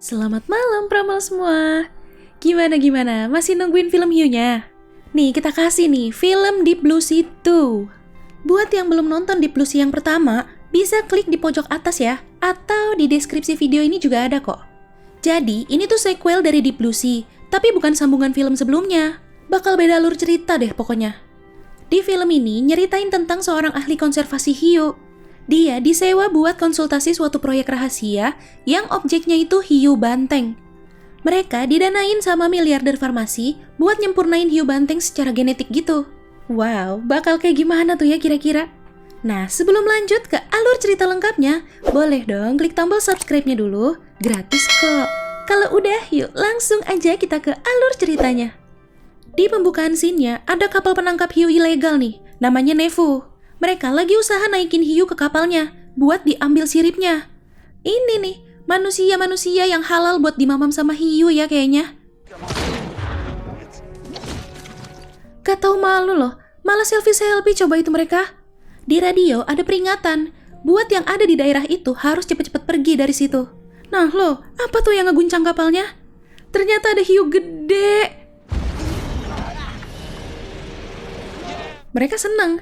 Selamat malam Pramal semua. Gimana? Masih nungguin film hiunya? Nih kita kasih nih film Deep Blue Sea 2. Buat yang belum nonton Deep Blue Sea yang pertama, bisa klik di pojok atas ya, atau di deskripsi video ini juga ada kok. Jadi ini tuh sequel dari Deep Blue Sea, tapi bukan sambungan film sebelumnya. Bakal beda alur cerita deh pokoknya. Di film ini nyeritain tentang seorang ahli konservasi hiu. Dia disewa buat konsultasi suatu proyek rahasia yang objeknya itu hiu banteng. Mereka didanain sama miliarder farmasi buat nyempurnain hiu banteng secara genetik gitu. Wow, bakal kayak gimana tuh ya kira-kira? Nah, sebelum lanjut ke alur cerita lengkapnya, boleh dong klik tombol subscribe-nya dulu, gratis kok. Kalau udah, yuk langsung aja kita ke alur ceritanya. Di pembukaan scene-nya, ada kapal penangkap hiu ilegal nih, namanya Nefu. Mereka lagi usaha naikin hiu ke kapalnya, buat diambil siripnya. Ini nih, manusia-manusia yang halal buat dimamam sama hiu ya kayaknya. Gak tau malu loh, malah selfie-selfie coba itu mereka. Di radio ada peringatan, buat yang ada di daerah itu harus cepet-cepet pergi dari situ. Nah loh, apa tuh yang ngeguncang kapalnya? Ternyata ada hiu gede. Mereka senang,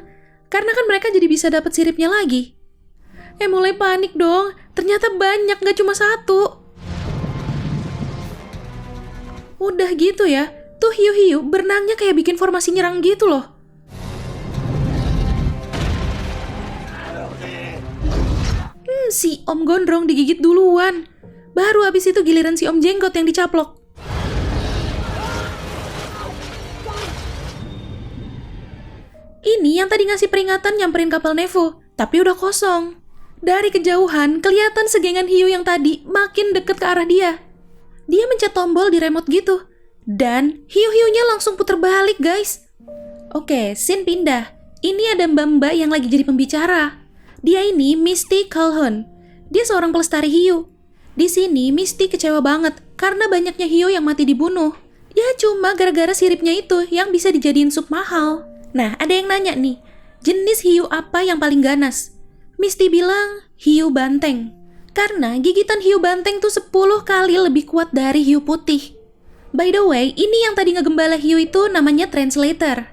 karena kan mereka jadi bisa dapat siripnya lagi. Mulai panik dong, ternyata banyak gak cuma satu. Udah gitu ya, tuh hiu-hiu berenangnya kayak bikin formasi nyerang gitu loh. Si Om Gondrong digigit duluan. Baru abis itu giliran si Om Jenggot yang dicaplok. Ini yang tadi ngasih peringatan nyamperin kapal Nefu, tapi udah kosong. Dari kejauhan, kelihatan segengan hiu yang tadi makin deket ke arah dia. Dia mencet tombol di remote gitu. Dan hiu-hiunya langsung puter balik, guys. Oke, scene pindah. Ini ada mbak-mbak yang lagi jadi pembicara. Dia ini Misty Calhoun. Dia seorang pelestari hiu. Di sini Misty kecewa banget karena banyaknya hiu yang mati dibunuh. Ya cuma gara-gara siripnya itu yang bisa dijadiin sup mahal. Nah, ada yang nanya nih, jenis hiu apa yang paling ganas? Misty bilang, hiu banteng. Karena gigitan hiu banteng tuh 10 kali lebih kuat dari hiu putih. By the way, ini yang tadi ngegembala hiu itu namanya translator.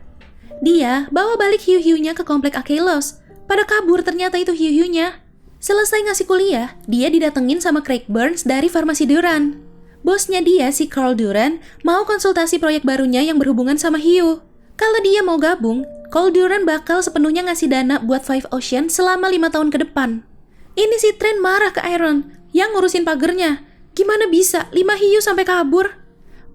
Dia bawa balik hiu-hiunya ke komplek Akelos. Pada kabur ternyata itu hiu-hiunya. Selesai ngasih kuliah, dia didatengin sama Craig Burns dari Farmasi Duran. Bosnya dia, si Carl Duran, mau konsultasi proyek barunya yang berhubungan sama hiu. Kalau dia mau gabung, Carl Duran bakal sepenuhnya ngasih dana buat Five Ocean selama 5 tahun ke depan. Ini si Tren marah ke Iron yang ngurusin pagernya. Gimana bisa 5 hiu sampai kabur?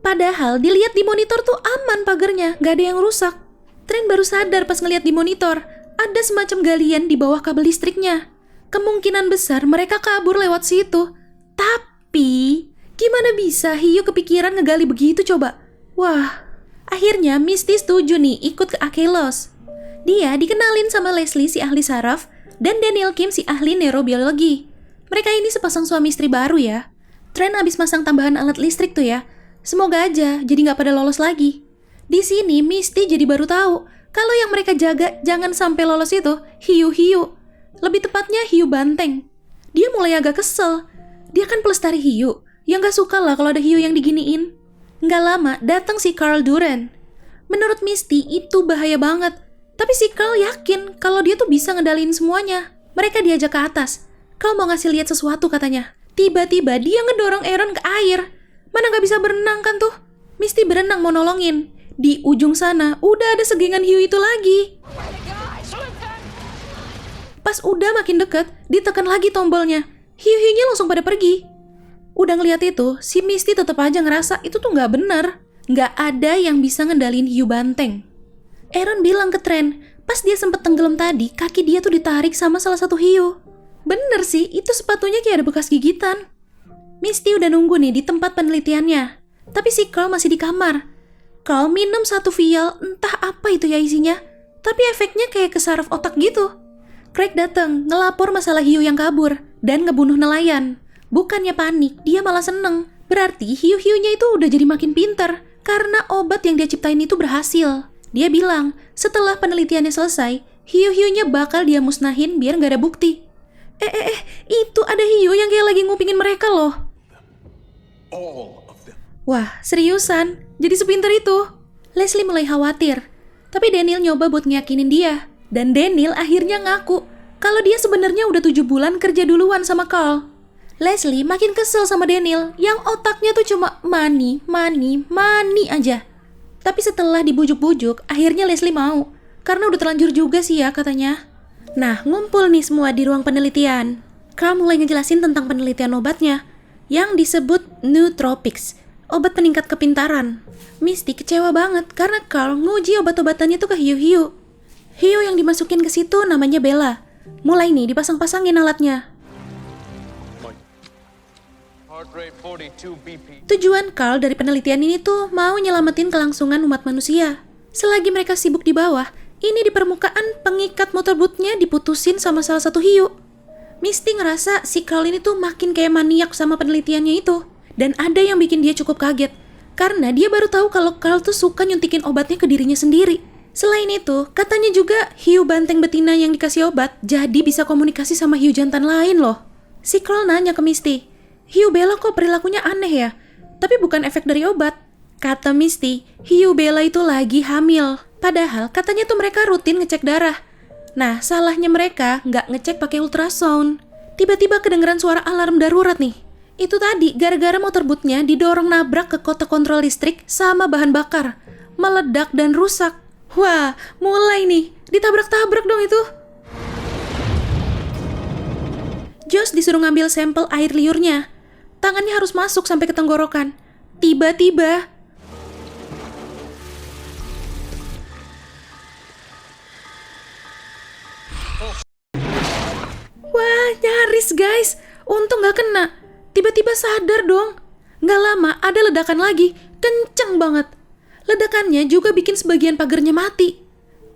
Padahal dilihat di monitor tuh aman pagernya, gak ada yang rusak. Tren baru sadar pas ngeliat di monitor, ada semacam galian di bawah kabel listriknya. Kemungkinan besar mereka kabur lewat situ. Tapi, gimana bisa hiu kepikiran ngegali begitu coba? Wah. Akhirnya Misty setuju nih ikut ke Akelos. Dia dikenalin sama Leslie si ahli saraf dan Daniel Kim si ahli neurobiologi. Mereka ini sepasang suami istri baru ya. Tren abis masang tambahan alat listrik tuh ya. Semoga aja jadi nggak pada lolos lagi. Di sini Misty jadi baru tahu kalau yang mereka jaga jangan sampai lolos itu hiu-hiu. Lebih tepatnya hiu banteng. Dia mulai agak kesel. Dia kan pelestari hiu, yang nggak suka lah kalau ada hiu yang diginiin. Nggak lama, datang si Carl Duran. Menurut Misty, itu bahaya banget. Tapi si Carl yakin kalau dia tuh bisa ngendaliin semuanya. Mereka diajak ke atas. Carl mau ngasih lihat sesuatu katanya. Tiba-tiba dia ngedorong Aaron ke air. Mana nggak bisa berenang kan tuh? Misty berenang mau nolongin. Di ujung sana, udah ada segengan hiu itu lagi. Pas udah makin deket, ditekan lagi tombolnya. Hiu-hiunya langsung pada pergi. Udah ngeliat itu, si Misty tetap aja ngerasa itu tuh nggak bener. Nggak ada yang bisa ngendalin hiu banteng. Aaron bilang ke Tren, pas dia sempet tenggelam tadi, kaki dia tuh ditarik sama salah satu hiu. Bener sih, itu sepatunya kayak ada bekas gigitan. Misty udah nunggu nih di tempat penelitiannya. Tapi si Carl masih di kamar. Carl minum 1 vial, entah apa itu ya isinya. Tapi efeknya kayak ke saraf otak gitu. Craig datang, ngelapor masalah hiu yang kabur, dan ngebunuh nelayan. Bukannya panik, dia malah seneng. Berarti hiu-hiunya itu udah jadi makin pinter, karena obat yang dia ciptain itu berhasil. Dia bilang, setelah penelitiannya selesai, hiu-hiunya bakal dia musnahin biar gak ada bukti. Itu ada hiu yang kayak lagi ngupingin mereka loh. Wah, seriusan? Jadi sepinter itu? Leslie mulai khawatir. Tapi Daniel nyoba buat ngeyakinin dia. Dan Daniel akhirnya ngaku kalau dia sebenarnya udah 7 bulan kerja duluan sama Carl. Leslie makin kesel sama Daniel yang otaknya tuh cuma money aja. Tapi setelah dibujuk-bujuk, akhirnya Leslie mau. Karena udah terlanjur juga sih ya katanya. Nah, ngumpul nih semua di ruang penelitian. Carl mulai ngejelasin tentang penelitian obatnya yang disebut nootropics, obat peningkat kepintaran. Misty kecewa banget karena Carl nguji obat-obatannya tuh ke hiu-hiu. Hiu yang dimasukin ke situ namanya Bella. Mulai nih dipasang-pasangin alatnya. Tujuan Carl dari penelitian ini tuh mau nyelamatin kelangsungan umat manusia. Selagi mereka sibuk di bawah, ini di permukaan pengikat motorbootnya diputusin sama salah satu hiu. Misty ngerasa si Carl ini tuh makin kayak maniak sama penelitiannya itu. Dan ada yang bikin dia cukup kaget. Karena dia baru tahu kalau Carl tuh suka nyuntikin obatnya ke dirinya sendiri. Selain itu, katanya juga hiu banteng betina yang dikasih obat jadi bisa komunikasi sama hiu jantan lain loh. Si Carl nanya ke Misty, hiu Bella kok perilakunya aneh ya? Tapi bukan efek dari obat. Kata Misty, hiu Bella itu lagi hamil. Padahal katanya tuh mereka rutin ngecek darah. Nah, salahnya mereka nggak ngecek pakai ultrasound. Tiba-tiba kedengeran suara alarm darurat nih. Itu tadi gara-gara motorbootnya didorong nabrak ke kotak kontrol listrik sama bahan bakar. Meledak dan rusak. Wah, mulai nih. Ditabrak-tabrak dong itu. Josh disuruh ngambil sampel air liurnya. Tangannya harus masuk sampai ke tenggorokan. Tiba-tiba wah, nyaris guys. Untung gak kena. Tiba-tiba sadar dong. Gak lama ada ledakan lagi. Kenceng banget. Ledakannya juga bikin sebagian pagarnya mati.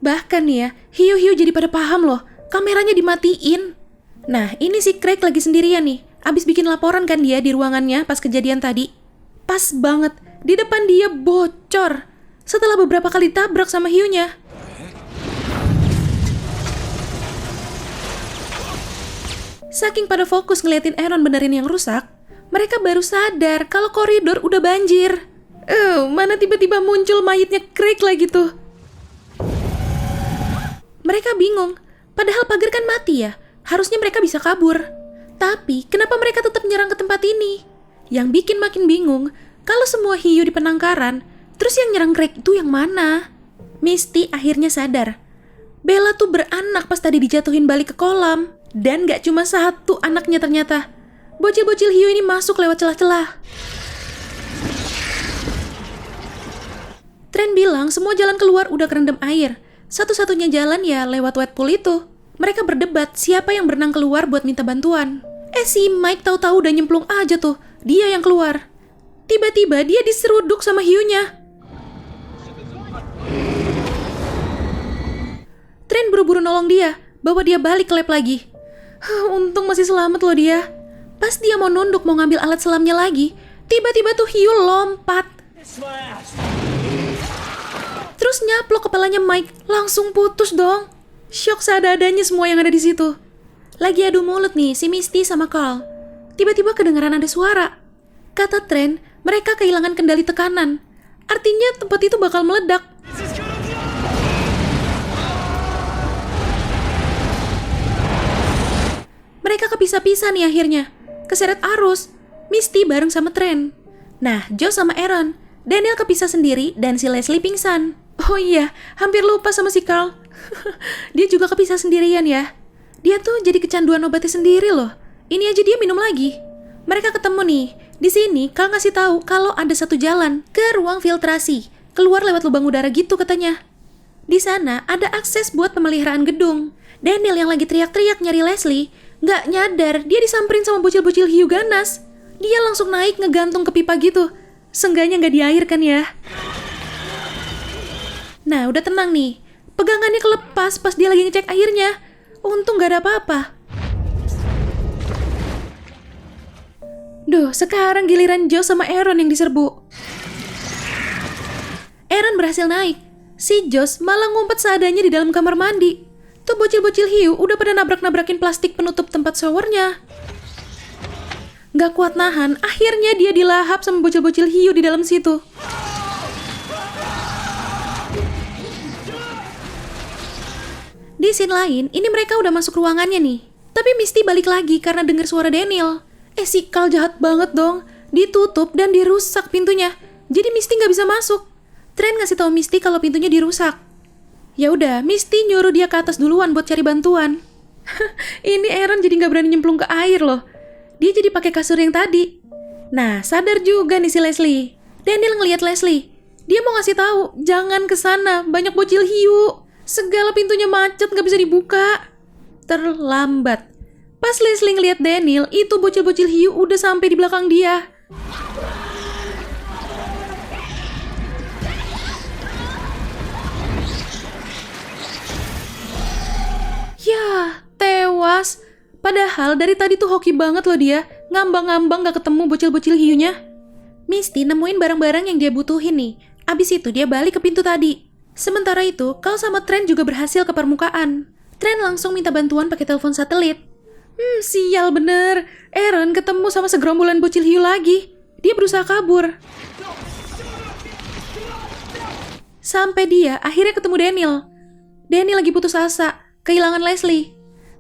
Bahkan nih ya, hiu-hiu jadi pada paham loh. Kameranya dimatiin. Nah, ini si Craig lagi sendirian nih. Abis bikin laporan kan dia di ruangannya pas kejadian tadi. Pas banget. Di depan dia bocor. Setelah beberapa kali tabrak sama hiunya. Saking pada fokus ngeliatin Aaron benerin yang rusak, mereka baru sadar kalau koridor udah banjir. Mana tiba-tiba muncul mayitnya Craig lagi tuh. Mereka bingung, padahal pagar kan mati ya. Harusnya mereka bisa kabur. Tapi kenapa mereka tetap nyerang ke tempat ini? Yang bikin makin bingung, kalau semua hiu di penangkaran, terus yang nyerang Craig itu yang mana? Misty akhirnya sadar. Bella tuh beranak pas tadi dijatuhin balik ke kolam. Dan gak cuma satu anaknya ternyata. Bocil-bocil hiu ini masuk lewat celah-celah. Trent bilang semua jalan keluar udah kerendam air. Satu-satunya jalan ya lewat wet pool itu. Mereka berdebat siapa yang berenang keluar buat minta bantuan. Si Mike tahu-tahu udah nyemplung aja tuh. Dia yang keluar. Tiba-tiba dia diseruduk sama hiunya. Trent buru-buru nolong dia, bawa dia balik ke lab lagi. Untung masih selamat loh dia. Pas dia mau nunduk mau ngambil alat selamnya lagi, tiba-tiba tuh hiu lompat. Terus nyaplok kepalanya Mike, langsung putus dong. Syok seadanya semua yang ada di situ. Lagi adu mulut nih si Misty sama Carl. Tiba-tiba kedengaran ada suara. Kata Trent, mereka kehilangan kendali tekanan. Artinya tempat itu bakal meledak. Mereka kepisah-pisah nih akhirnya. Keseret arus. Misty bareng sama Trent. Nah, Joe sama Aaron. Daniel kepisah sendiri dan si Leslie pingsan. Oh iya, hampir lupa sama si Carl. Dia juga kepisah sendirian ya. Dia tuh jadi kecanduan obatnya sendiri loh. Ini aja dia minum lagi. Mereka ketemu nih. Di sini Carl ngasih tahu kalau ada satu jalan ke ruang filtrasi. Keluar lewat lubang udara gitu katanya. Di sana ada akses buat pemeliharaan gedung. Daniel yang lagi teriak-teriak nyari Leslie, nggak nyadar dia disamperin sama bocil-bocil hiu ganas. Dia langsung naik ngegantung ke pipa gitu. Seenggaknya nggak di air kan ya. Nah udah tenang nih. Pegangannya kelepas pas dia lagi ngecek airnya. Untung nggak ada apa-apa. Duh, sekarang giliran Joe sama Aaron yang diserbu. Aaron berhasil naik. Si Josh malah ngumpet seadanya di dalam kamar mandi. Tuh bocil-bocil hiu udah pada nabrak-nabrakin plastik penutup tempat showernya. Gak kuat nahan, akhirnya dia dilahap sama bocil-bocil hiu di dalam situ. Di scene lain, ini mereka udah masuk ruangannya nih. Tapi Misty balik lagi karena dengar suara Daniel. Si Carl jahat banget dong. Ditutup dan dirusak pintunya. Jadi Misty nggak bisa masuk. Trent ngasih tahu Misty kalau pintunya dirusak. Ya udah, Misty nyuruh dia ke atas duluan buat cari bantuan. Ini Aaron jadi nggak berani nyemplung ke air loh. Dia jadi pakai kasur yang tadi. Nah, sadar juga nih si Leslie. Daniel ngelihat Leslie. Dia mau ngasih tahu, jangan ke sana, banyak bocil hiu. Segala pintunya macet, nggak bisa dibuka. Terlambat. Pas Leslie ngelihat Daniel, itu bocil-bocil hiu udah sampai di belakang dia. Ya, tewas. Padahal dari tadi tuh hoki banget loh dia, ngambang-ngambang gak ketemu bocil-bocil hiunya. Misty nemuin barang-barang yang dia butuhin nih. Abis itu dia balik ke pintu tadi. Sementara itu, Carl sama Trent juga berhasil ke permukaan. Trent langsung minta bantuan pakai telepon satelit. Sial bener. Aaron ketemu sama segerombolan bocil hiu lagi. Dia berusaha kabur. Sampai dia akhirnya ketemu Daniel. Daniel lagi putus asa, kehilangan Leslie.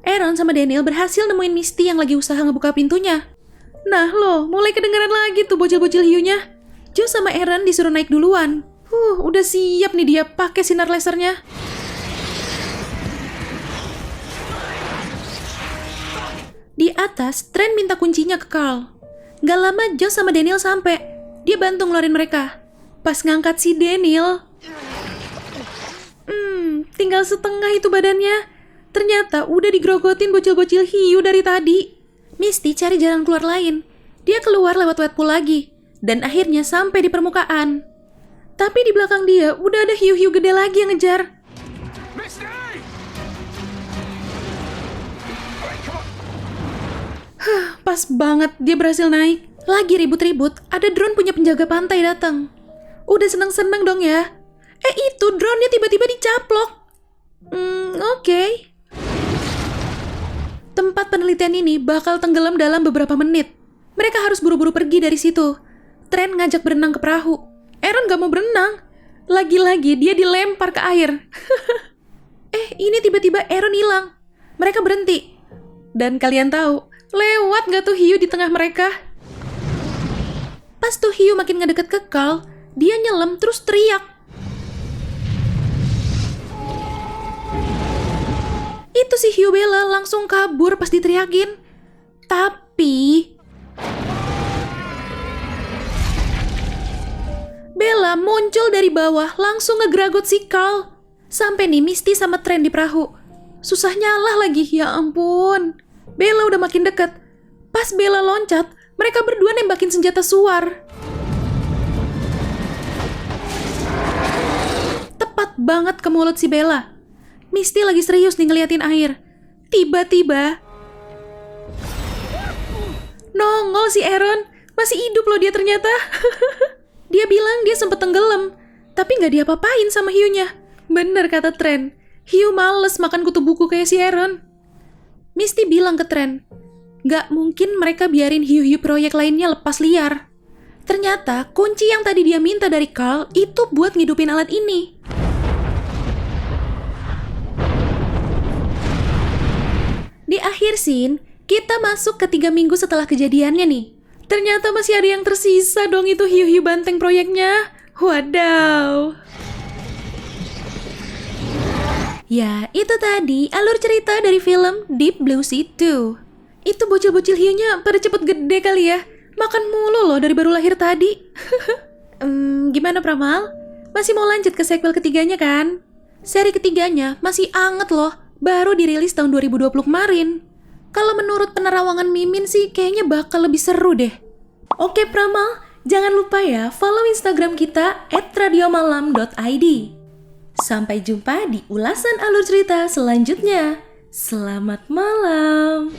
Aaron sama Daniel berhasil nemuin Misty yang lagi usaha ngebuka pintunya. Nah loh, mulai kedengeran lagi tuh bocil-bocil hiunya. Joe sama Aaron disuruh naik duluan. Udah siap nih dia pakai sinar lasernya. Di atas, Trent minta kuncinya ke Carl. Gak lama Joe sama Daniel sampai. Dia bantu ngeluarin mereka. Pas ngangkat si Daniel, tinggal setengah itu badannya. Ternyata udah digrogotin bocil-bocil hiu dari tadi. Misty cari jalan keluar lain. Dia keluar lewat wet pool lagi. Dan akhirnya sampai di permukaan. Tapi di belakang dia udah ada hiu-hiu gede lagi yang ngejar. Pas banget dia berhasil naik. Lagi ribut-ribut, ada drone punya penjaga pantai datang. Udah seneng-seneng dong ya. Itu drone-nya tiba-tiba dicaplok. Oke. Tempat penelitian ini bakal tenggelam dalam beberapa menit. Mereka harus buru-buru pergi dari situ. Trent ngajak berenang ke perahu. Aaron gak mau berenang. Lagi-lagi dia dilempar ke air. Ini tiba-tiba Aaron hilang. Mereka berhenti. Dan kalian tahu, lewat gak tuh hiu di tengah mereka? Pas tuh hiu makin ngedeket ke Carl, dia nyelam terus teriak. Itu si hiu Bella langsung kabur pas diteriakin. Tapi Bella muncul dari bawah langsung ngegeragot si Carl. Sampai nih Misty sama Trent di perahu. Susah nyala lagi, ya ampun. Bella udah makin deket. Pas Bella loncat, mereka berdua nembakin senjata suar. Tepat banget ke mulut si Bella. Misty lagi serius nih ngeliatin air. Tiba-tiba nongol si Aaron. Masih hidup loh dia ternyata. Dia bilang dia sempet tenggelam, tapi gak diapa-apain sama hiunya. Bener kata Trent, hiu males makan kutu buku kayak si Aaron. Misty bilang ke Trent, gak mungkin mereka biarin hiu-hiu proyek lainnya lepas liar. Ternyata kunci yang tadi dia minta dari Carl itu buat ngidupin alat ini. Di akhir scene, kita masuk ke 3 minggu setelah kejadiannya nih. Ternyata masih ada yang tersisa dong itu hiu-hiu banteng proyeknya. Wadaw. Ya, itu tadi alur cerita dari film Deep Blue Sea 2. Itu bocil-bocil hiunya pada cepet gede kali ya. Makan mulu loh dari baru lahir tadi. Gimana Pramal? Masih mau lanjut ke sequel ketiganya kan? Seri ketiganya masih anget loh. Baru dirilis tahun 2020 kemarin. Kalau menurut penerawangan Mimin sih kayaknya bakal lebih seru deh. Oke Pramal, jangan lupa ya follow Instagram kita @radiomalam.id. Sampai jumpa di ulasan alur cerita selanjutnya. Selamat malam.